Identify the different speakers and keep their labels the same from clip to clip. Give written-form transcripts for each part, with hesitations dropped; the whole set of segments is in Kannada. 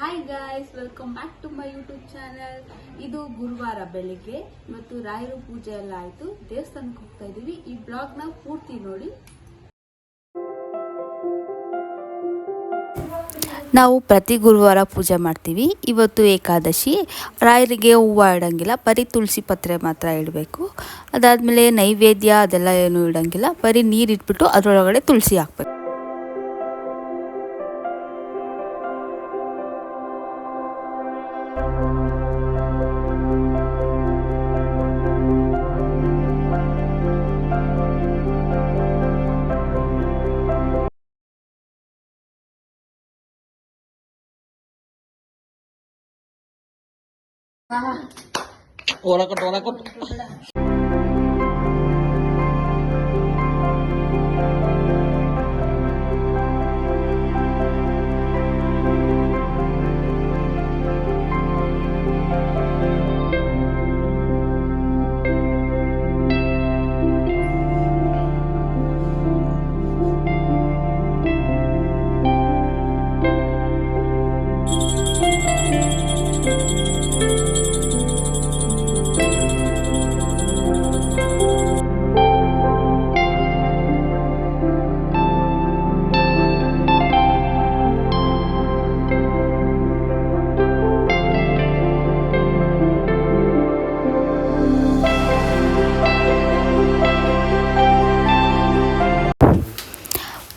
Speaker 1: Hi guys, welcome back to my YouTube channel. ಇದು ಗುರುವಾರ ಬೆಳಿಗ್ಗೆ. ಇವತ್ತು ರಾಯರು ಪೂಜೆ ಎಲ್ಲ ಆಯ್ತು, ದೇವಸ್ಥಾನಕ್ಕೆ ಹೋಗ್ತಾ ಇದೀವಿ. ಈ ಬ್ಲಾಗ್ ನ ಪೂರ್ತಿ ನೋಡಿ.
Speaker 2: ನಾವು ಪ್ರತಿ ಗುರುವಾರ ಪೂಜೆ ಮಾಡ್ತೀವಿ. ಇವತ್ತು ಏಕಾದಶಿ. ರಾಯರಿಗೆ ಹೂವು ಇಡಂಗಿಲ್ಲ, ಬರೀ ತುಳಸಿ ಪತ್ರೆ ಮಾತ್ರ ಇಡಬೇಕು. ಅದಾದಮೇಲೆ ನೈವೇದ್ಯ ಅದೆಲ್ಲ ಏನು ಇಡಂಗಿಲ್ಲ, ಬರೀ ನೀರು ಇಟ್ಬಿಟ್ಟು ಅದರೊಳಗಡೆ ತುಳಸಿ ಹಾಕ್ಬೇಕು.
Speaker 3: Orakot.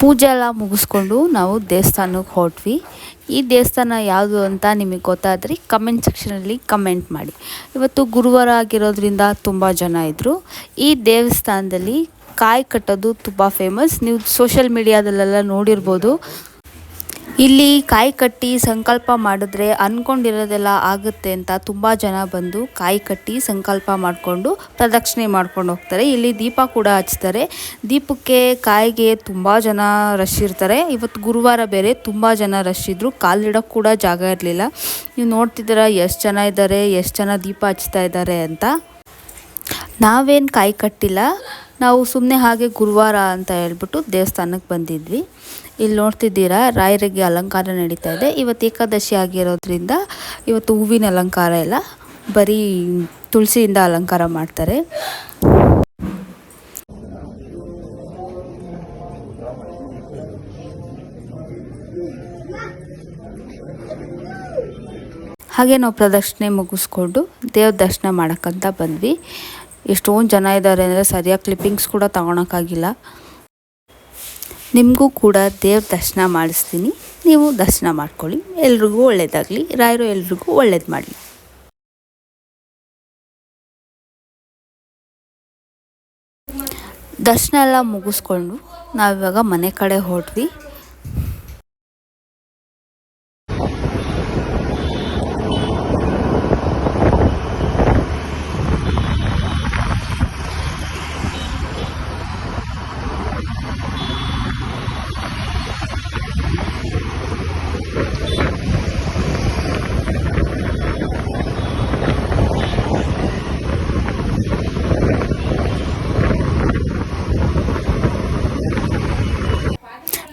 Speaker 2: ಪೂಜೆ ಎಲ್ಲ ಮುಗಿಸ್ಕೊಂಡು ನಾವು ದೇವಸ್ಥಾನಕ್ಕೆ ಹೊರಟ್ವಿ. ಈ ದೇವಸ್ಥಾನ ಯಾವುದು ಅಂತ ನಿಮಗೆ ಗೊತ್ತಾದರೆ ಕಮೆಂಟ್ ಸೆಕ್ಷನಲ್ಲಿ ಕಮೆಂಟ್ ಮಾಡಿ. ಇವತ್ತು ಗುರುವಾರ ಆಗಿರೋದ್ರಿಂದ ತುಂಬ ಜನ ಇದ್ದರು. ಈ ದೇವಸ್ಥಾನದಲ್ಲಿ ಕಾಯಿ ಕಟ್ಟೋದು ತುಂಬ ಫೇಮಸ್. ನೀವು ಸೋಷಿಯಲ್ ಮೀಡಿಯಾದಲ್ಲೆಲ್ಲ ನೋಡಿರ್ಬೋದು. ಇಲ್ಲಿ ಕಾಯಿ ಕಟ್ಟಿ ಸಂಕಲ್ಪ ಮಾಡಿದ್ರೆ ಅಂದ್ಕೊಂಡಿರೋದೆಲ್ಲ ಆಗುತ್ತೆ ಅಂತ ತುಂಬ ಜನ ಬಂದು ಕಾಯಿ ಕಟ್ಟಿ ಸಂಕಲ್ಪ ಮಾಡಿಕೊಂಡು ಪ್ರದಕ್ಷಿಣೆ ಮಾಡ್ಕೊಂಡು ಹೋಗ್ತಾರೆ. ಇಲ್ಲಿ ದೀಪ ಕೂಡ ಹಚ್ತಾರೆ. ದೀಪಕ್ಕೆ ಕಾಯಿಗೆ ತುಂಬ ಜನ ರಶ್ ಇರ್ತಾರೆ. ಇವತ್ತು ಗುರುವಾರ ಬೇರೆ, ತುಂಬ ಜನ ರಶ್ ಇದ್ದರು. ಕಾಲಿಡೋಕ್ಕೆ ಕೂಡ ಜಾಗ ಇರಲಿಲ್ಲ. ನೀವು ನೋಡ್ತಿದ್ದೀರಾ ಎಷ್ಟು ಜನ ಇದ್ದಾರೆ, ಎಷ್ಟು ಜನ ದೀಪ ಹಚ್ತಾ ಇದ್ದಾರೆ ಅಂತ. ನಾವೇನು ಕಾಯಿ ಕಟ್ಟಿಲ್ಲ, ನಾವು ಸುಮ್ಮನೆ ಹಾಗೆ ಗುರುವಾರ ಅಂತ ಹೇಳ್ಬಿಟ್ಟು ದೇವಸ್ಥಾನಕ್ಕೆ ಬಂದಿದ್ವಿ. ಇಲ್ಲಿ ನೋಡ್ತಿದ್ದೀರಾ ರಾಯರಿಗೆ ಅಲಂಕಾರ ನಡೀತಾ ಇದೆ. ಇವತ್ತು ಏಕಾದಶಿ ಆಗಿರೋದ್ರಿಂದ ಇವತ್ತು ಹೂವಿನ ಅಲಂಕಾರ ಇಲ್ಲ, ಬರೀ ತುಳಸಿಯಿಂದ ಅಲಂಕಾರ ಮಾಡ್ತಾರೆ. ಹಾಗೆ ನಾವು ಪ್ರದಕ್ಷಿಣೆ ಮುಗಿಸ್ಕೊಂಡು ದೇವ್ರ ದರ್ಶನ ಮಾಡೋಕ್ಕಂತ ಬಂದ್ವಿ. ಎಷ್ಟೊಂದು ಜನ ಇದ್ದಾರೆ ಅಂದರೆ ಸರಿಯಾಗಿ ಕ್ಲಿಪ್ಪಿಂಗ್ಸ್ ಕೂಡ ತಗೊಳಕ್ಕಾಗಿಲ್ಲ. ನಿಮಗೂ ಕೂಡ ದೇವ್ರ ದರ್ಶನ ಮಾಡಿಸ್ತೀನಿ, ನೀವು ದರ್ಶನ ಮಾಡ್ಕೊಳ್ಳಿ. ಎಲ್ರಿಗೂ ಒಳ್ಳೆಯದಾಗಲಿ, ರಾಯರು ಎಲ್ರಿಗೂ ಒಳ್ಳೇದು ಮಾಡಲಿ. ದರ್ಶನ ಎಲ್ಲ ಮುಗಿಸ್ಕೊಂಡು ನಾವಿವಾಗ ಮನೆ ಕಡೆ ಹೊರಟ್ವಿ.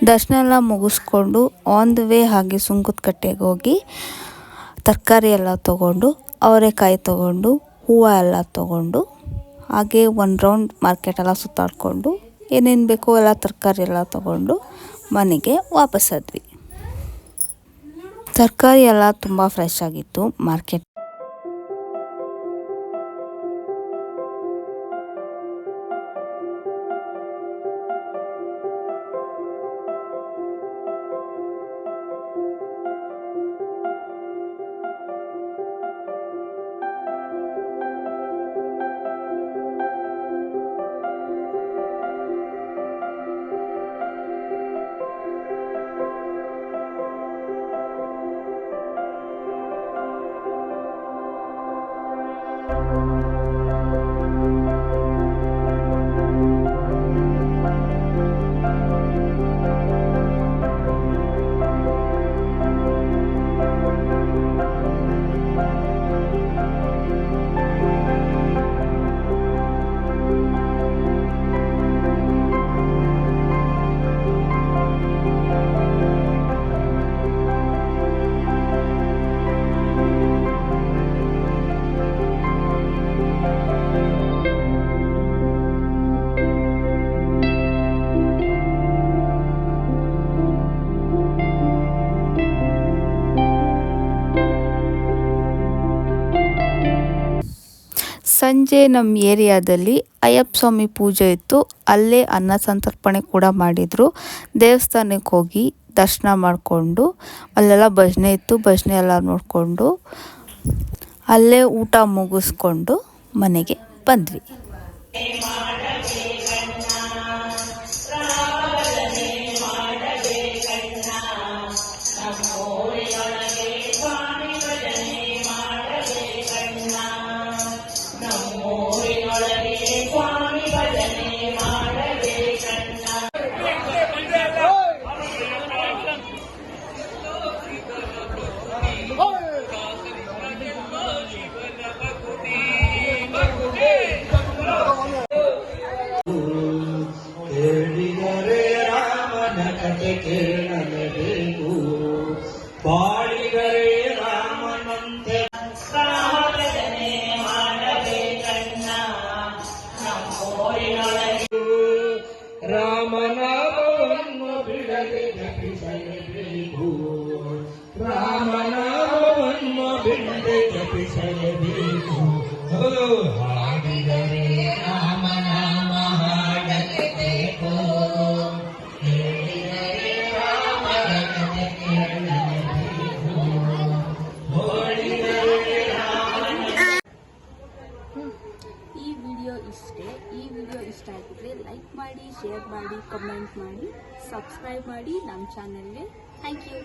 Speaker 2: ದರ್ಶನ ಎಲ್ಲ ಮುಗಿಸ್ಕೊಂಡು ಆನ್ ದ ವೇ ಹಾಗೆ ಸುಂಕದಕಟ್ಟೆಗೆ ಹೋಗಿ ತರಕಾರಿ ಎಲ್ಲ ತೊಗೊಂಡು, ಅವರೆಕಾಯಿ ತೊಗೊಂಡು, ಹೂವು ಎಲ್ಲ ತೊಗೊಂಡು, ಹಾಗೆ ಒಂದು ರೌಂಡ್ ಮಾರ್ಕೆಟೆಲ್ಲ ಸುತ್ತಾಡಿಕೊಂಡು ಏನೇನು ಬೇಕೋ ಎಲ್ಲ ತರಕಾರಿ ಎಲ್ಲ ತೊಗೊಂಡು ಮನೆಗೆ ವಾಪಸ್ಸಾದ್ವಿ. ತರಕಾರಿ ಎಲ್ಲ ತುಂಬ ಫ್ರೆಶ್ ಆಗಿತ್ತು ಮಾರ್ಕೆಟ್. ಸಂಜೆ ನಮ್ಮ ಏರಿಯಾದಲ್ಲಿ ಅಯ್ಯಪ್ಪ ಸ್ವಾಮಿ ಪೂಜೆ ಇತ್ತು, ಅಲ್ಲೇ ಅನ್ನ ಸಂತರ್ಪಣೆ ಕೂಡ ಮಾಡಿದರು. ದೇವಸ್ಥಾನಕ್ಕೆ ಹೋಗಿ ದರ್ಶನ ಮಾಡಿಕೊಂಡು ಅಲ್ಲೆಲ್ಲ ಭಜನೆ ಇತ್ತು, ಭಜನೆ ಎಲ್ಲ ನೋಡಿಕೊಂಡು ಅಲ್ಲೇ ಊಟ ಮುಗಿಸ್ಕೊಂಡು ಮನೆಗೆ ಬಂದ್ವಿ.
Speaker 3: ಕೇಳಲೇಬೇಕು ಬಾಳಿಗರೇ ರಾಮನಂತೆ ರಾಮಭಜನೆ ಮಾಡಬೇಕಣ್ಣ ನಮ್ಮೂರಿನೊಳಗೆ ರಾಮನಾಮವನ್ನು ಬಿಡದೆ ಜಪಿಸಲೇಬೇಕು ರಾಮನಾಮವನ್ನು ಬಿಡದೆ ಜಪಿಸಲೇಬೇಕು ಹಾಡಿದರೆ ರಾಮನಾಮ ಹಾಡಲೇಬೇಕು
Speaker 1: ಈ ವಿಡಿಯೋ ಇಷ್ಟ ಆಗಿದ್ರೆ ಲೈಕ್ ಮಾಡಿ, ಶೇರ್ ಮಾಡಿ, ಕಮೆಂಟ್ ಮಾಡಿ, ಸಬ್ಸ್ಕ್ರೈಬ್ ಮಾಡಿ ನಮ್ಮ ಚಾನೆಲ್ಗೆ. Thank you.